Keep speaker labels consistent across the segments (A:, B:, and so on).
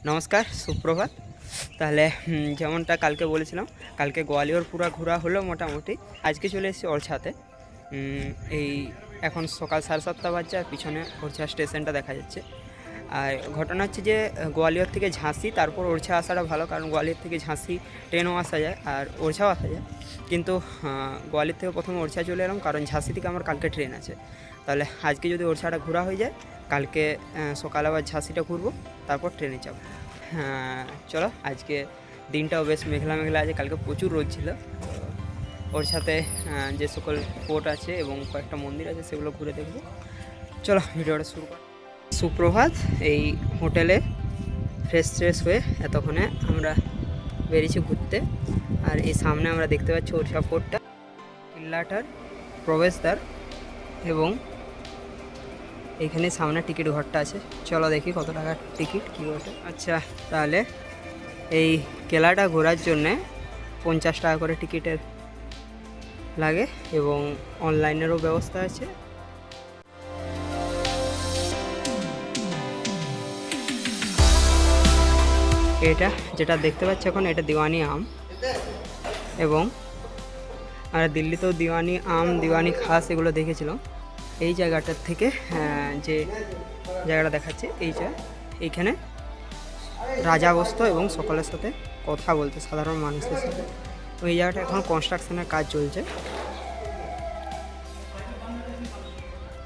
A: নমস্কার, সুপ্রভাত। তাহলে যেমনটা কালকে বলেছিলাম, কালকে গোয়ালিয়র পুরা ঘোরা হলো মোটামুটি। আজকে চলে এসেছি ওরছাতে। এই এখন সকাল 7:30 বাজছে আর পিছনে ওরছা স্টেশনটা দেখা যাচ্ছে। আর ঘটনা হচ্ছে যে গোয়ালিয়র থেকে ঝাঁসি তারপর ওরছা আসাটা ভালো, কারণ গোয়ালিয়র থেকে ঝাঁসি ট্রেনও আসা যায় আর ওরছাও আসা যায়। কিন্তু গোয়ালিয়র থেকে প্রথমে ওরছা চলে এলাম, কারণ ঝাঁসি থেকে আমার কালকে ট্রেন আছে। তাহলে আজকে যদি ওরছাটা ঘোরা হয়ে যায়, কালকে সকালে আবার ঝাঁসিটা ঘুরবো, তারপর ট্রেনে যাবো। হ্যাঁ, চলো। আজকে দিনটাও বেশ মেঘলা মেঘলা আছে, কালকে প্রচুর রোদ ছিল। তো ওর সাথে যে সকল ফোর্ট আছে এবং কয়েকটা মন্দির আছে সেগুলো ঘুরে দেখবো। চলো ভিডিওটা শুরু কর। সুপ্রভাত। এই হোটেলে ফ্রেশ হয়ে এতক্ষণে আমরা বেরিয়েছি ঘুরতে। আর এই সামনে আমরা দেখতে পাচ্ছি ওরছা ফোর্টটা, কিল্লাটার প্রবেশদ্বার, এবং এইখানে সামনে টিকিট ঘরটা আছে। চলো দেখি কত টাকার টিকিট কী ওঠে। আচ্ছা, তাহলে এই কেলাটা ঘোরার জন্যে 50 টাকা করে টিকিটের লাগে এবং অনলাইনেরও ব্যবস্থা আছে। এটা যেটা দেখতে পাচ্ছি এখন, এটা দিওয়ানি আম, এবং আর দিল্লিতেও দিওয়ানি আম, দিওয়ানি খাস এগুলো দেখেছিলাম। এই জায়গাটার থেকে যে জায়গাটা দেখাচ্ছে এইখানে রাজা বসতো এবং সকলের সাথে কথা বলতো, সাধারণ মানুষের সাথে। ওই জায়গাটা এখন কনস্ট্রাকশনের কাজ চলছে।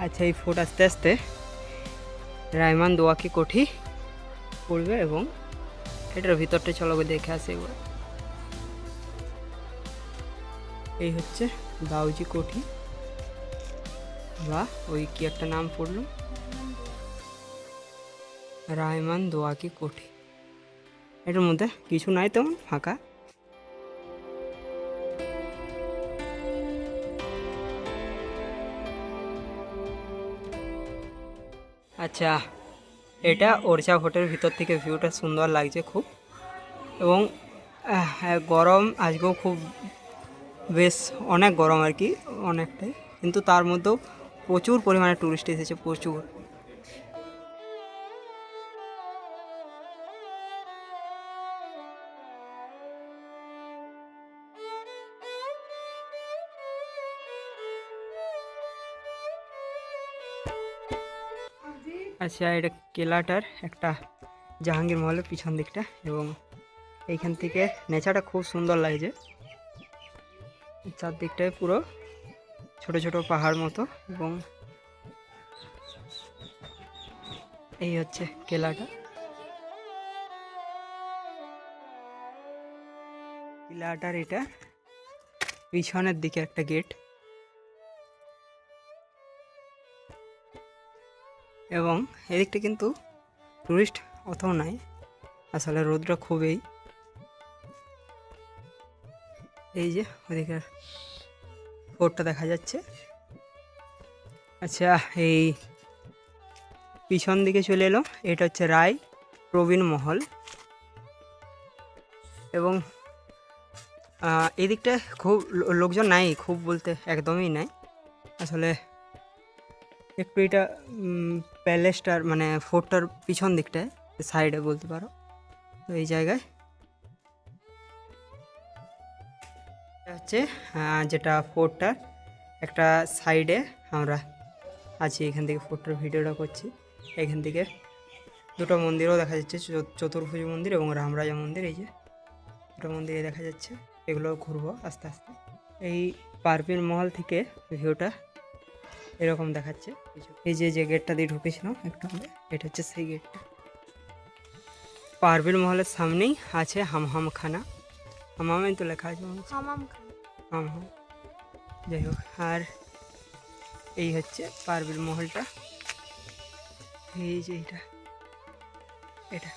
A: আচ্ছা, এই ফোর্ট আস্তে আস্তে রায়মান দোয়া কি কোঠি পড়বে এবং এটার ভিতরটা চলো দেখে আসে এবার। এই হচ্ছে দাউজি কোঠি, বা ওই কি একটা নাম পড়লো, রায়মান দোয়া কি কোঠি। এটার মধ্যে কিছু নাই তেমন, ফাঁকা। আচ্ছা, এটা ওরছা ফোর্টের ভিতর থেকে ভিউটা সুন্দর লাগছে খুব, এবং গরম আজকেও খুব, বেশ অনেক গরম আর কি, অনেকটাই। কিন্তু তার মধ্যেও প্রচুর পরিমাণে টুরিস্ট এসেছে, প্রচুর। আচ্ছা, এটা কেলাটার একটা জাহাঙ্গীর মহলের পিছন দিকটা, এবং এইখান থেকে নেচারটা খুব সুন্দর লাগছে। চারদিকটায় পুরো ছোট ছোট পাহাড় মতো, এবং এই হচ্ছে কেলাটা। কেলাটার এটা পিছনের দিকে একটা গেট, এবং এদিকটা কিন্তু টুরিস্ট অতও নাই, আসলে রোদটা খুবই। এই যে ওদিকে ফোর্টটা দেখা যাচ্ছে। আচ্ছা, এই পিছন দিকে চলে এলো, এটা হচ্ছে রায় প্রবীণ মহল, এবং এদিকটা খুব লোকজন নাই, খুব বলতে একদমই নাই আসলে। একটু এটা প্যালেসটার মানে ফোর্টটার পিছন দিকটায়, সাইডে বলতে পারো। তো এই জায়গায় হচ্ছে যেটা ফোর্টটার একটা সাইডে আমরা আছি, এখান থেকে ফোর্টটার ভিডিওটা করছি। এখান থেকে দুটো মন্দিরও দেখা যাচ্ছে, চতুর্ভুজ মন্দির এবং রামরাজা মন্দির। এই যে দুটো মন্দিরে দেখা যাচ্ছে, এগুলো ঘুরবো আস্তে আস্তে। এই পারভিন মহল থেকে ভিউটা এরকম দেখাচ্ছে। এই যে গেটটা দিয়ে ঢুকেছিলাম একটু আগে, এটা হচ্ছে সেই গেটটা। পারভিন মহলের সামনেই আছে হামহাম খানা, হামামে তো লেখা আছে, হামাম, যাই হোক। আর এই হচ্ছে পারভিন মহলটা, এই যে এটা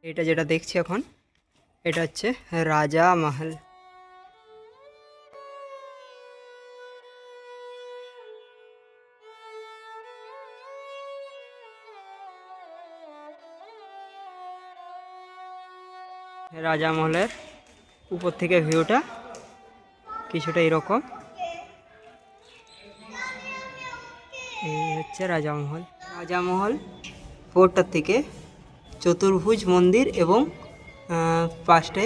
A: এটা যেটা দেখছি এখন, এটা হচ্ছে রাজা মহল। রাজা মহলের উপর থেকে ভিউটা কিছুটা এরকম। এই হচ্ছে রাজামহল। রাজামহল ফোর্টটার থেকে চতুর্ভুজ মন্দির এবং পাশে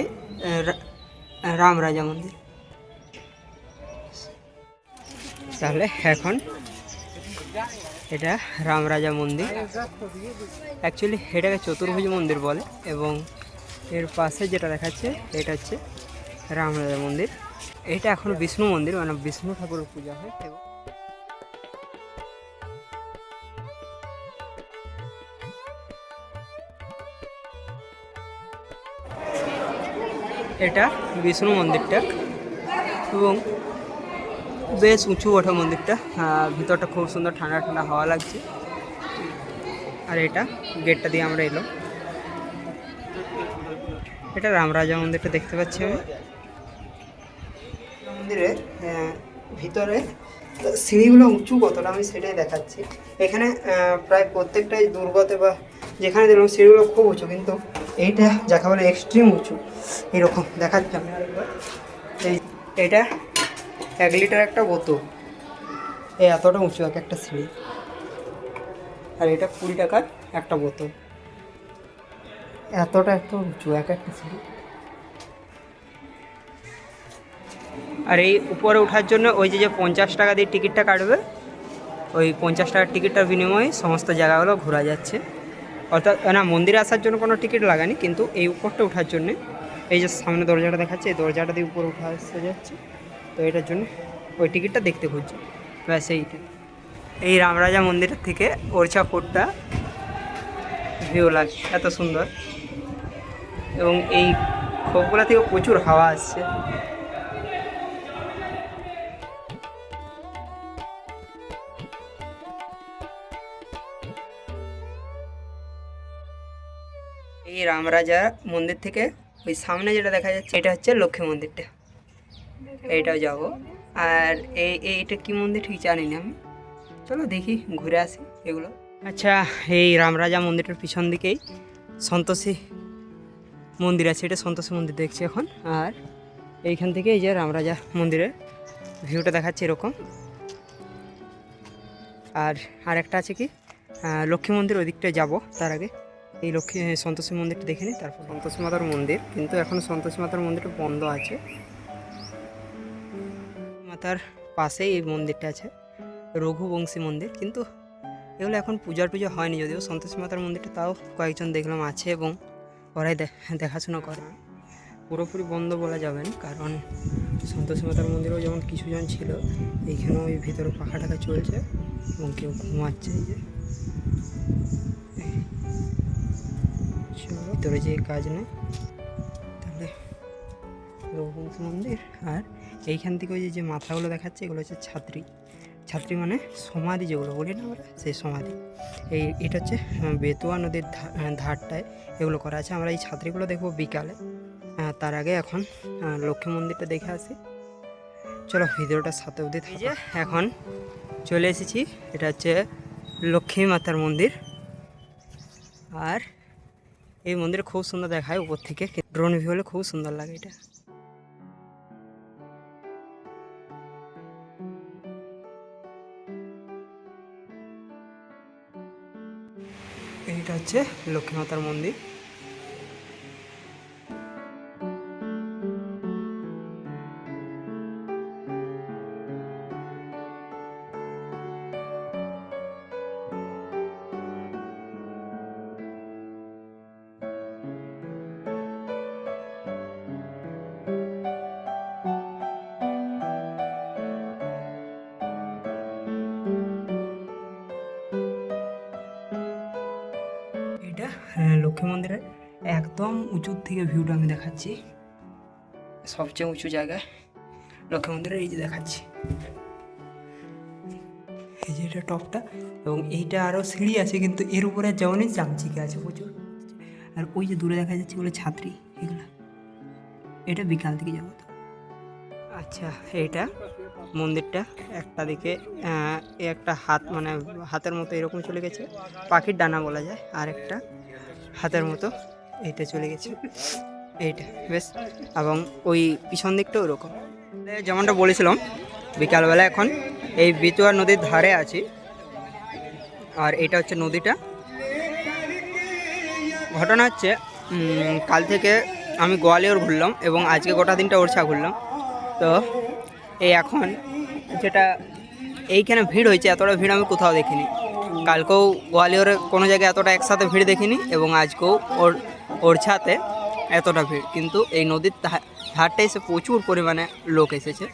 A: রাম রাজা মন্দির। তাহলে এখন এটা রাম রাজা মন্দির, অ্যাকচুয়ালি এটাকে চতুর্ভুজ মন্দির বলে, এবং এর পাশে যেটা দেখাচ্ছে এটা হচ্ছে রাম রাজা মন্দির। এটা এখন বিষ্ণু মন্দির, মানে বিষ্ণু ঠাকুরের পূজা হয়। এবং এটা বিষ্ণু মন্দিরটা, এবং বেশ উঁচু ওঠা মন্দিরটা। ভিতরটা খুব সুন্দর, ঠান্ডা ঠান্ডা হাওয়া লাগছে। আর এটা গেটটা দিয়ে আমরা এলাম। এটা রামরাজা মন্দিরটা দেখতে পাচ্ছি আমি। মন্দিরে ভিতরে সিঁড়িগুলো উঁচু কতটা আমি সেটাই দেখাচ্ছি। এখানে প্রায় প্রত্যেকটাই দুর্গতে বা যেখানে দেখলাম সিঁড়িগুলো খুব উঁচু, কিন্তু এইটা যাকে বলে এক্সট্রিম উঁচু, এরকম দেখাচ্ছি আমি আরেকবার। এইটা 1 লিটার একটা বোতল, এই এতটা উঁচু এক একটা সিঁড়ি। আর এটা 20 টাকার একটা বোতল, এতটা এত উঁচু এক একটা সিঁড়ি। আর এই উপরে ওঠার জন্য ওই যে 50 টাকা দিয়ে টিকিটটা কাটবে, ওই 50 টাকার টিকিটটার বিনিময়ে সমস্ত জায়গাগুলো ঘোরা যাচ্ছে। অর্থাৎ না, মন্দিরে আসার জন্য কোনো টিকিট লাগানি, কিন্তু এই উপরটা ওঠার জন্যে এই যে সামনে দরজাটা দেখাচ্ছে, এই দরজাটা দিয়ে উপরে উঠা আসতে যাচ্ছে, তো এটার জন্য ওই টিকিটটা দেখতে খুঁজছি, ব্যাস এইটা। এই রামরাজা মন্দিরের থেকে ওরছা ফোর্টটা ভিউ লাগছে, এত সুন্দর। এবং এই খোপগুলা থেকে প্রচুর হাওয়া আসছে। এই রামরাজা মন্দির থেকে ওই সামনে যেটা দেখা যাচ্ছে এটা হচ্ছে লক্ষ্মী মন্দিরটা, এইটাও যাব। আর এইটা কি মন্দির ঠিক জানি না আমি, চলো দেখি ঘুরে আসি এগুলো। আচ্ছা, এই রামরাজা মন্দিরটার পিছন দিকেই সন্তোষী মন্দির আছে, এটা সন্তোষী মন্দির দেখছি এখন। আর এইখান থেকে এই যে রামরাজা মন্দিরের ভিউটা দেখাচ্ছে এরকম। আর আরেকটা আছে কি লক্ষ্মী মন্দির, ওই দিকটায় যাবো। তার আগে এই লক্ষ্মী সন্তোষী মন্দিরটা দেখে নিই, তারপর সন্তোষী মাতার মন্দির, কিন্তু এখন সন্তোষী মাতার মন্দিরটা বন্ধ আছে। মাতার পাশেই এই মন্দিরটা আছে, রঘুবংশী মন্দির, কিন্তু এগুলো এখন পূজা হয়নি। যদিও সন্তোষী মাতার মন্দিরটা তাও কয়েকজন দেখলাম আছে, এবং ওরাই দেখাশোনা করে। পুরোপুরি বন্ধ বলা যাবে না, কারণ সন্তোষী মাতার মন্দিরেও যেমন কিছুজন ছিল, এইখানেও ওই ভিতরে পাখা টাকা চলছে এবং কেউ ঘুমাচ্ছে। এই যে ভিতরে যে কাজ নেই, তাহলে রঘুবংশী মন্দির। আর এইখান থেকে ওই যে মাথাগুলো দেখাচ্ছে, এগুলো হচ্ছে ছাত্রী। ছাত্রী মানে সমাধি যেগুলো বলি না আমরা, সেই সমাধি। এটা হচ্ছে বেতুয়া নদীর ধারটায় এগুলো করা আছে। আমরা এই ছাত্রীগুলো দেখবো বিকালে। তার আগে এখন লক্ষ্মী মন্দিরটা দেখে আসি। চলো ভিডিওটার সাথে অবধি। এই যে এখন চলে এসেছি, এটা হচ্ছে লক্ষ্মী মাতার মন্দির। আর এই মন্দিরে খুব সুন্দর দেখায় উপর থেকে, ড্রোন ভিউ হলে খুব সুন্দর লাগে এটা। এইটা হচ্ছে লক্ষ্মী মাতার মন্দির। এটা লক্ষ্মী মন্দিরের একদম উঁচুর থেকে ভিউটা আমি দেখাচ্ছি, সবচেয়ে উঁচু জায়গায় লক্ষ্মী মন্দিরের এই যে দেখাচ্ছি, এই যে এটা টপটা। এবং এইটা আরও সিঁড়ি আছে, কিন্তু এর উপরে যেমনই চামচিকে আছে প্রচুর। আর ওই যে দূরে দেখা যাচ্ছে ওগুলো ছাত্রী, এগুলো এটা বিকাল দিকে যাবো তো। আচ্ছা, এইটা মন্দিরটা একটা দিকে একটা হাত মানে হাতের মতো এরকম চলে গেছে, পাখির ডানা বলা যায়, আর একটা হাতের মতো এইটা চলে গেছে এইটা বেশ। এবং ওই পিছন দিকটা ওরকম যেমনটা বলেছিলাম, বিকালবেলা এখন এই বেতুয়া নদীর ধারে আছি। আর এটা হচ্ছে নদীটা। ঘটনা হচ্ছে কাল থেকে আমি গোয়ালিয়র ঘুরলাম এবং আজকে গোটা দিনটা ওরছা ঘুরলাম। তো এই এখন যেটা এইখানে ভিড় হয়েছে, এতটা ভিড় আমি কোথাও দেখিনি। কালকেও গোয়ালিয়রে কোনো জায়গায় এতটা একসাথে ভিড় দেখিনি এবং আজকেও ওরছাতে এতটা ভিড়। কিন্তু এই নদীর ধারটা এসে প্রচুর পরিমাণে লোক এসেছে।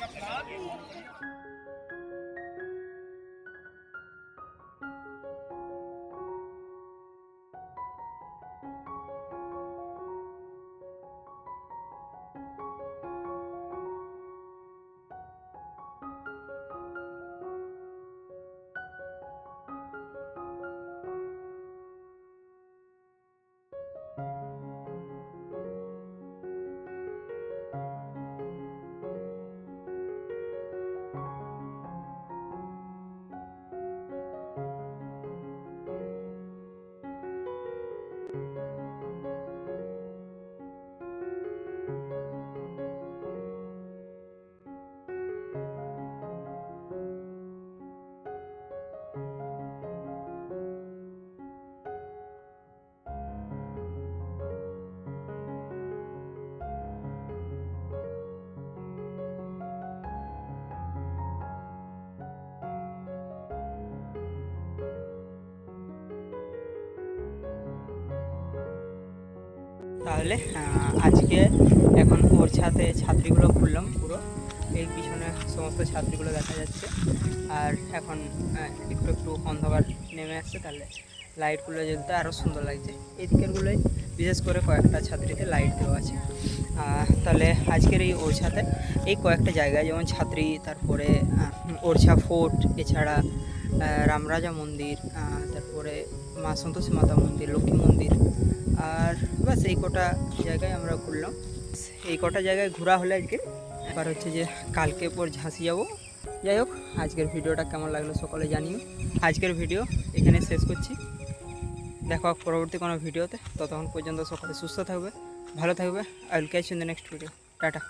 A: তাহলে আজকে এখন ওরছাতে ছাত্রীগুলো ঘুরলাম পুরো, এই পিছনে সমস্ত ছাত্রীগুলো দেখা যাচ্ছে। আর এখন একটু একটু অন্ধকার নেমে আসছে, তাহলে লাইটগুলো জ্বলতে আরও সুন্দর লাগছে। এই দিকেরগুলোই বিশেষ করে কয়েকটা ছাত্রীতে লাইট দেওয়া আছে। তাহলে আজকের এই ওরছাতে এই কয়েকটা জায়গায়, যেমন ছাত্রী, তারপরে ওরছা ফোর্ট, এছাড়া রামরাজা মন্দির, তারপরে মা সন্তোষী মাতা মন্দির, লক্ষ্মী মন্দির, আর বাস এই কটা জায়গায় আমরা ঘুরলাম। এই কটা জায়গায় ঘোরা হলে আজকে এবার হচ্ছে যে কালকে পর ঝাঁসি যাব। যাই হোক, আজকের ভিডিওটা কেমন লাগলো সকলে জানিও। আজকের ভিডিও এখানে শেষ করছি, দেখা হোক পরবর্তী কোনো ভিডিওতে। ততক্ষণ পর্যন্ত সকলে সুস্থ থাকবে, ভালো থাকবে। I will catch you in the next video. Tata.